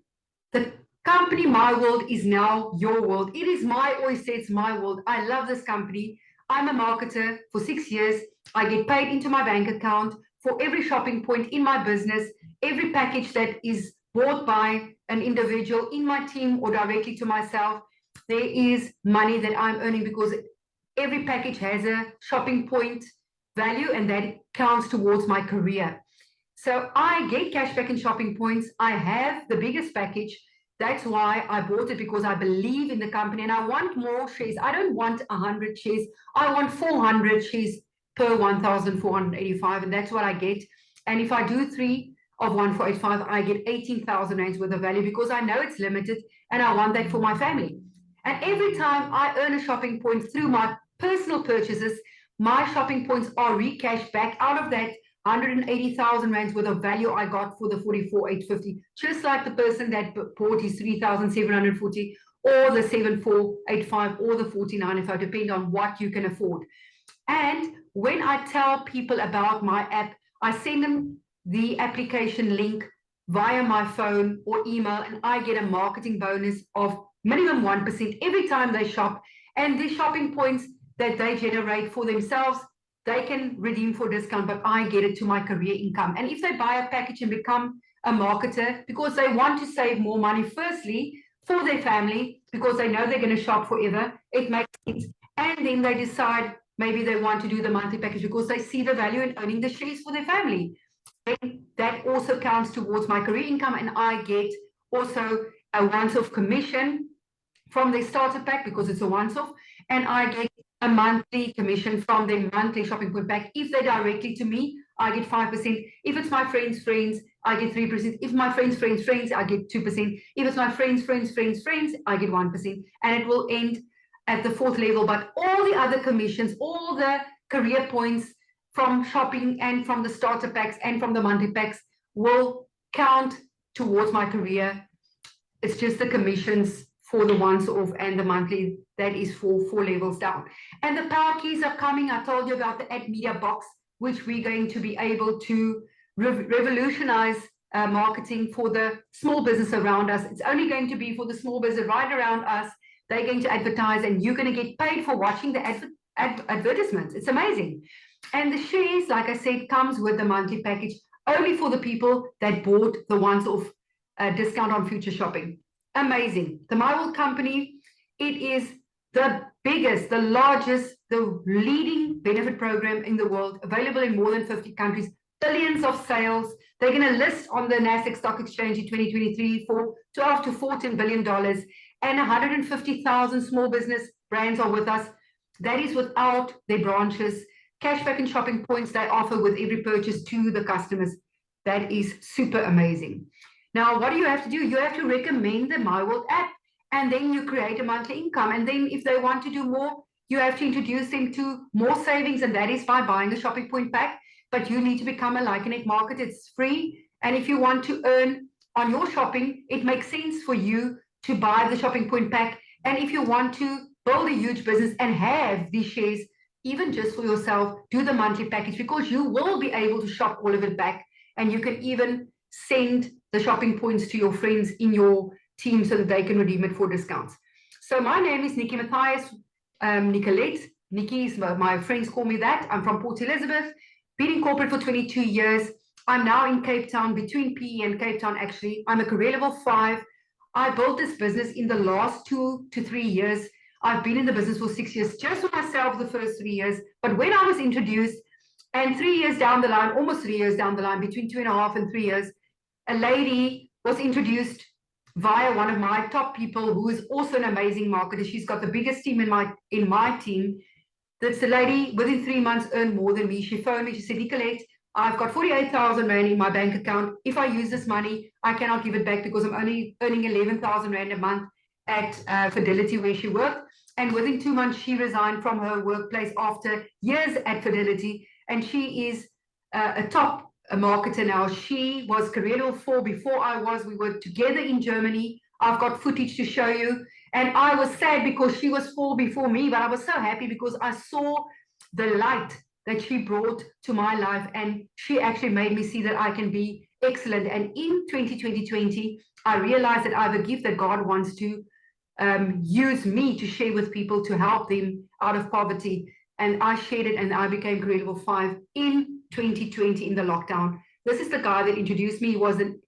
the company myWorld is now your world. It is my oyster, it's myWorld. I love this company. I'm a marketer for 6 years. I get paid into my bank account for every shopping point in my business, every package that is bought by an individual in my team or directly to myself. There is money that I'm earning because every package has a shopping point value, and that counts towards my career. So I get cashback and shopping points. I have the biggest package. That's why I bought it, because I believe in the company and I want more shares. I don't want 100 shares. I want 400 shares per 1,485, and that's what I get. And if I do 3 of 1,485, I get 18,000 rands worth of value, because I know it's limited and I want that for my family. And every time I earn a shopping point through my personal purchases, my shopping points are recashed back out of that 180,000 rands worth of value I got for the 44,850, just like the person that bought his 3,740 or the 7,485 or the 49,500, depend on what you can afford. And when I tell people about my app, I send them the application link via my phone or email, and I get a marketing bonus of minimum 1% every time they shop. And the shopping points that they generate for themselves, they can redeem for discount, but I get it to my career income. And if they buy a package and become a marketer because they want to save more money, firstly, for their family, because they know they're going to shop forever, it makes sense. And then they decide maybe they want to do the monthly package because they see the value in owning the shares for their family. And that also counts towards my career income, and I get also a once-off commission from their starter pack because it's a once-off, and I get a monthly commission from their monthly shopping point pack. If they're directly to me, I get 5%. If it's my friends' friends, I get 3%. If my friends' friends' friends, I get 2%. If it's my friends' friends' friends' friends, I get 1%. And it will end at the 4th level. But all the other commissions, all the career points from shopping and from the starter packs and from the monthly packs will count towards my career. It's just the commissions for the once off and the monthly, that is for 4 levels down. And the power keys are coming. I told you about the ad media box, which we're going to be able to revolutionize marketing for the small business around us. It's only going to be for the small business right around us. They're going to advertise, and you're going to get paid for watching the advertisements. It's amazing. And the shares, like I said, comes with the monthly package only for the people that bought the once-off discount on future shopping. Amazing. The myWorld company, it is the biggest, the largest, the leading benefit program in the world, available in more than 50 countries, billions of sales. They're going to list on the Nasdaq Stock Exchange in 2023 for $12 to $14 billion, and 150,000 small business brands are with us. That is without their branches. Cashback and shopping points they offer with every purchase to the customers. That is super amazing. Now, what do you have to do? You have to recommend the myWorld app, and then you create a monthly income. And then if they want to do more, you have to introduce them to more savings, and that is by buying a shopping point pack. But you need to become a Like-a-Net market. It's free. And if you want to earn on your shopping, it makes sense for you to buy the shopping point pack. And if you want to build a huge business and have these shares, even just for yourself, do the monthly package, because you will be able to shop all of it back. And you can even send the shopping points to your friends in your team so that they can redeem it for discounts. So my name is Nikki Matthias, Nicolette. Nikki is my friends call me that. I'm from Port Elizabeth. been in corporate for 22 years. I'm now in Cape Town, between PE and Cape Town, actually. I'm a career level 5. I built this business in the last 2 to 3 years. I've been in the business for 6 years, just for myself the first 3 years. But when I was introduced, and 3 years down the line, almost 3 years down the line, between 2.5 and 3 years, a lady was introduced via one of my top people who is also an amazing marketer. She's got the biggest team in my team. That's a lady within 3 months earned more than me. She phoned me, she said, Nicolette, I've got 48,000 Rand in my bank account. If I use this money, I cannot give it back because I'm only earning 11,000 Rand a month at Fidelity where she worked. And within 2 months, she resigned from her workplace after years at Fidelity. And she is a top marketer now. She was career level 4 before I was. We were together in Germany. I've got footage to show you. And I was sad because she was 4 before me, but I was so happy because I saw the light that she brought to my life, and she actually made me see that I can be excellent. And in 2020, I realized that I have a gift that God wants to use me to share with people to help them out of poverty. And I shared it, and I became career level 5 in 2020 in the lockdown. This is the guy that introduced me. He was an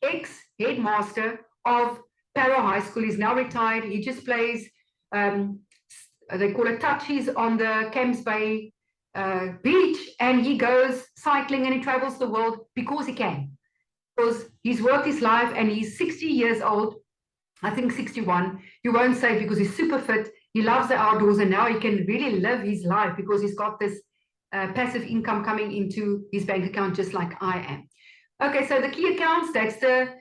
ex-headmaster of Para High School. He's now retired. He just plays, they call it touchies on the Camps Bay beach, and he goes cycling and he travels the world because he can. Because he's worked his life and he's 60 years old, I think 61. You won't say because he's super fit. He loves the outdoors, and now he can really live his life because he's got this passive income coming into his bank account just like I am. Okay, so the key accounts, that's the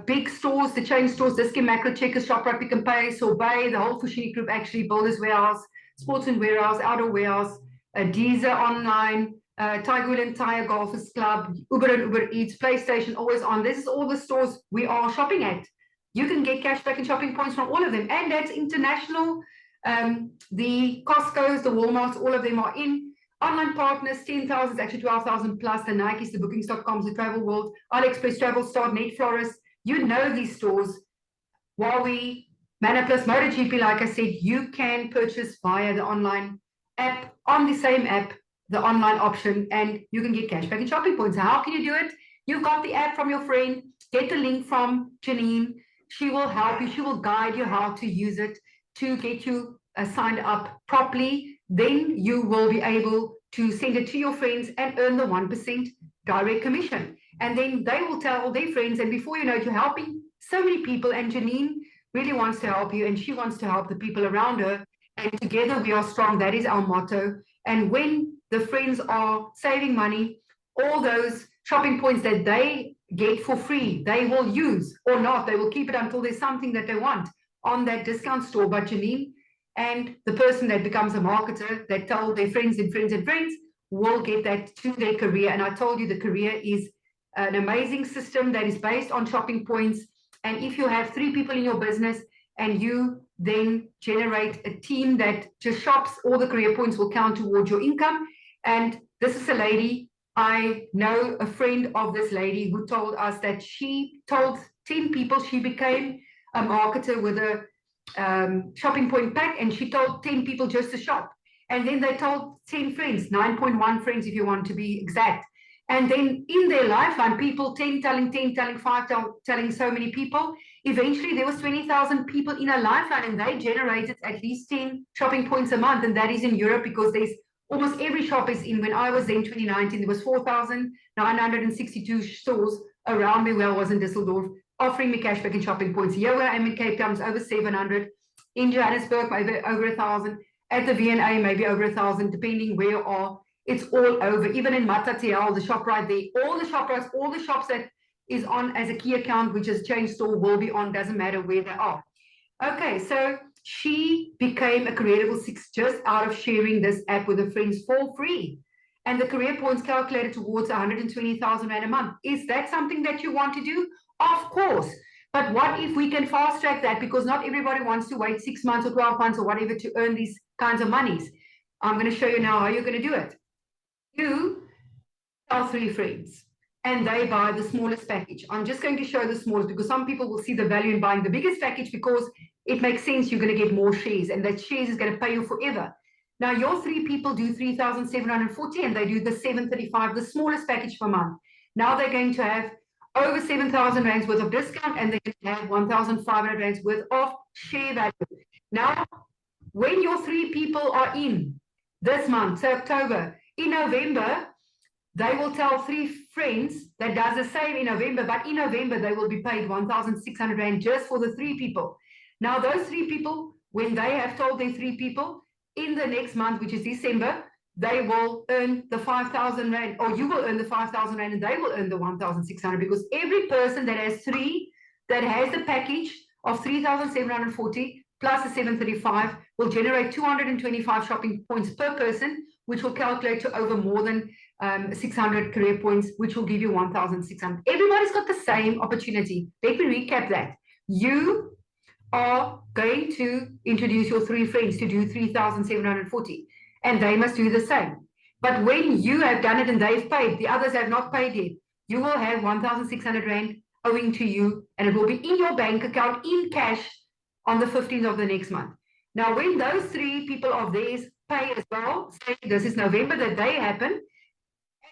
big stores, the chain stores, Dis-Chem, Macro, Checkers, Shoprite, Pick n Pay, Sorbet, the whole Fushini group, actually, Builders Warehouse, Sports and Warehouse, Outdoor Warehouse, Deezer Online, Tiger and Tire Golfers Club, Uber and Uber Eats, PlayStation, Always On. This is all the stores we are shopping at. You can get cashback and shopping points from all of them, and that's international. The Costco's, the Walmarts, all of them are in. Online partners, 10,000, actually 12,000 plus, the Nikes, the Bookings.coms, the Travel World, AliExpress, Travel Start, Net Florist. You know these stores. Huawei, Manaplus, MotoGP, like I said, you can purchase via the online app, on the same app, the online option, and you can get cashback and shopping points. How can you do it? You've got the app from your friend, get the link from Janine. She will help you, she will guide you how to use it to get you signed up properly. Then you will be able to send it to your friends and earn the 1% direct commission. And then they will tell all their friends, and before you know it, you're helping so many people. And Janine really wants to help you, and she wants to help the people around her. And together we are strong. That is our motto. And when the friends are saving money, all those shopping points that they get for free, they will use or not. They will keep it until there's something that they want on that discount store. But Janine and the person that becomes a marketer that tell their friends and friends and friends will get that to their career. And I told you the career is an amazing system that is based on shopping points. And if you have 3 people in your business and you then generate a team that just shops, all the career points will count towards your income. And this is a lady, I know a friend of this lady who told us that she told 10 people, she became a marketer with a shopping point pack, and she told 10 people just to shop. And then they told 10 friends, 9.1 friends if you want to be exact. And then in their lifeline, people 10 telling 10, telling 5, telling so many people. Eventually, there was 20,000 people in a lifeline, and they generated at least 10 shopping points a month. And that is in Europe because there's almost every shop is in. When I was in 2019, there was 4,962 stores around me where I was in Düsseldorf, offering me cashback and shopping points. Here where I am in Cape Town, it's over 700. In Johannesburg, maybe over 1,000. At the V&A, maybe over 1,000, depending where you are. It's all over. Even in Matatiel, the shop right there, all the ShopRites, all the shops that is on as a key account, which is chain store, will be on, doesn't matter where they are. Okay, so she became a career level 6 just out of sharing this app with her friends for free. And the career points calculated towards 120,000 Rand a month. Is that something that you want to do? Of course. But what if we can fast track that? Because not everybody wants to wait 6 months or 12 months or whatever to earn these kinds of monies. I'm going to show you now how you're going to do it. You tell 3 friends and they buy the smallest package. I'm just going to show the smallest because some people will see the value in buying the biggest package because it makes sense. You're going to get more shares, and that shares is going to pay you forever. Now, your 3 people do 3,740 and they do the 735, the smallest package per month. Now they're going to have over 7,000 rands worth of discount and they're going to have 1,500 rands worth of share value. Now, when your 3 people are in this month, so October, in November, they will tell 3 friends that does the same in November, but in November, they will be paid 1,600 rand just for the 3 people. Now, those 3 people, when they have told their 3 people, in the next month, which is December, they will earn the 5,000 rand, or you will earn the 5,000 rand, and they will earn the 1,600, because every person that has 3, that has the package of 3,740 plus the 735 will generate 225 shopping points per person, which will calculate to over more than 600 career points, which will give you 1,600. Everybody's got the same opportunity. Let me recap that. You are going to introduce your 3 friends to do 3,740, and they must do the same. But when you have done it and they've paid, the others have not paid yet, you will have 1,600 rand owing to you, and it will be in your bank account in cash on the 15th of the next month. Now, when those 3 people of theirs pay as well, say this is November that they happen,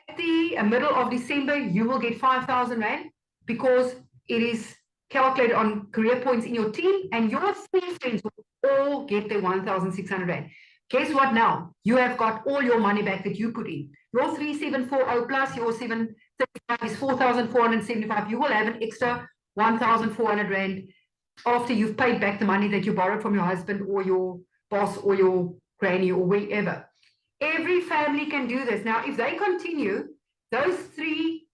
at the middle of December, you will get 5,000 rand because it is calculated on career points in your team, and your 3 friends will all get their 1,600 rand. Guess what now? You have got all your money back that you put in. Your 3,740 plus your 735 is 4,475. You will have an extra 1,400 rand after you've paid back the money that you borrowed from your husband or your boss or your granny or wherever. Every family can do this. Now, if they continue, those 3,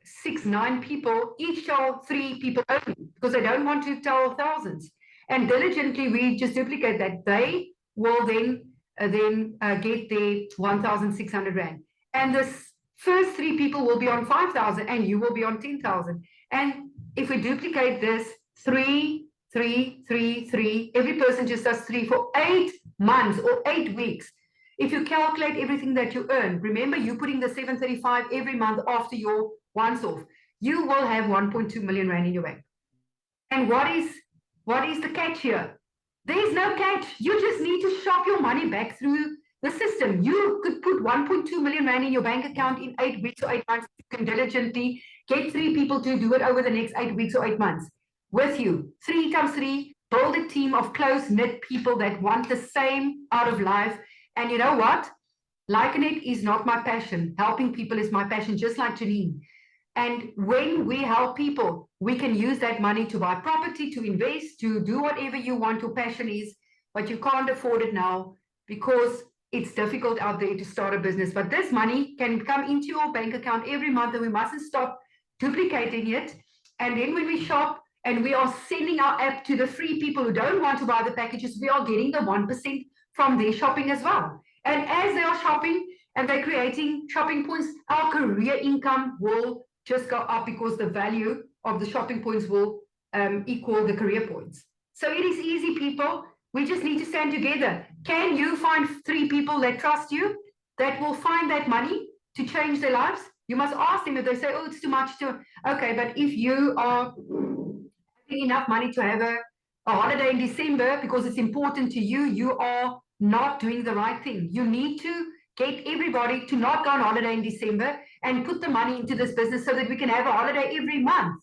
6, 9 people each tell 3 people only because they don't want to tell thousands. And diligently, we just duplicate that. They will then get their 1,600 rand. And the first 3 people will be on 5,000 and you will be on 10,000. And if we duplicate this, 3, 3, 3, 3, every person just does 3 for 8 months or 8 weeks. If you calculate everything that you earn, remember you putting the 735 every month after your once off, you will have 1.2 million rand in your bank. And what is the catch here? There's no catch. You just need to shop your money back through the system. You could put 1.2 million rand in your bank account in 8 weeks or 8 months. You can diligently get 3 people to do it over the next 8 weeks or 8 months with you. 3 times 3, build a team of close-knit people that want the same out of life. And you know what? Liking it is not my passion. Helping people is my passion, just like Janine. And when we help people, we can use that money to buy property, to invest, to do whatever you want, your passion is, but you can't afford it now because it's difficult out there to start a business. But this money can come into your bank account every month, and we mustn't stop duplicating it. And then when we shop and we are sending our app to the free people who don't want to buy the packages, we are getting the 1% from their shopping as well. And as they are shopping and they're creating shopping points, our career income will just go up because the value of the shopping points will equal the career points. So it is easy, people. We just need to stand together. Can you find 3 people that trust you, that will find that money to change their lives? You must ask them. If they say, oh, it's too much to, okay, but if you are having enough money to have a holiday in December because it's important to you, you are not doing the right thing. You need to get everybody to not go on holiday in December and put the money into this business so that we can have a holiday every month.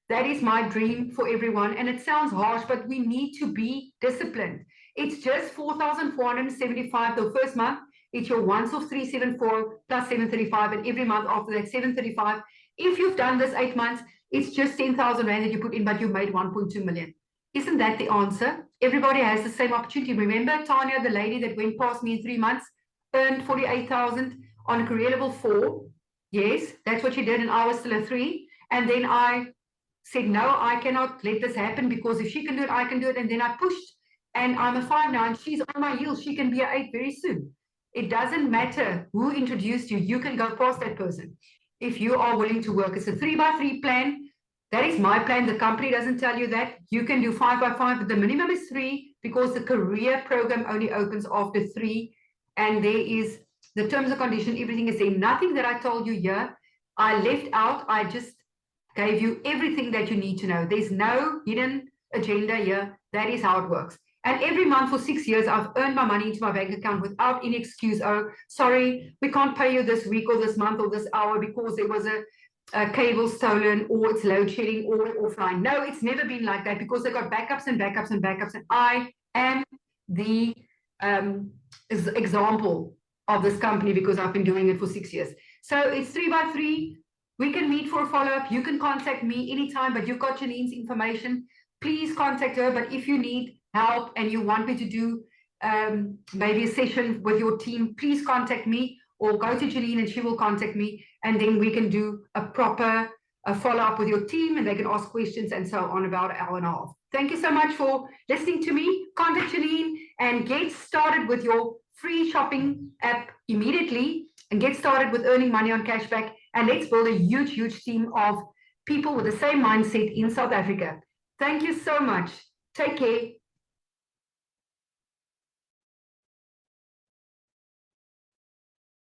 That is my dream for everyone. And it sounds harsh, but we need to be disciplined. It's just 4,475 the first month. It's your once off 374 plus 735, and every month after that 735. If you've done this 8 months, it's just 10,000 rand that you put in, but you made 1.2 million. Isn't that the answer? Everybody has the same opportunity. Remember Tanya, the lady that went past me in 3 months, earned 48,000 on career level 4. Yes, that's what she did, and I was still a 3. And then I said, no, I cannot let this happen, because if she can do it, I can do it. And then I pushed, and I'm a 5 now, and she's on my heels. She can be an 8 very soon. It doesn't matter who introduced you. You can go past that person if you are willing to work. It's a 3x3 plan. That is my plan. The company doesn't tell you that. You can do 5x5, but the minimum is 3, because the career program only opens after 3. And there is the terms and conditions, everything is there. Nothing that I told you here, I left out. I just gave you everything that you need to know. There's no hidden agenda here. That is how it works. And every month for 6 years, I've earned my money into my bank account without any excuse. Oh, sorry, we can't pay you this week or this month or this hour because there was a cable stolen, or it's load shedding, or offline. No, it's never been like that, because they've got backups and backups and backups. And I am the example of this company, because I've been doing it for 6 years. So it's 3 by 3. We can meet for a follow-up. You can contact me anytime, but you've got Janine's information. Please contact her. But if you need help and you want me to do maybe a session with your team, please contact me, or go to Janine and she will contact me, and then we can do a proper follow-up with your team, and they can ask questions and so on, about an hour and a half. Thank you so much for listening to me. Contact Janine and get started with your free shopping app immediately, and get started with earning money on cashback. And let's build a huge, huge team of people with the same mindset in South Africa. Thank you so much. Take care.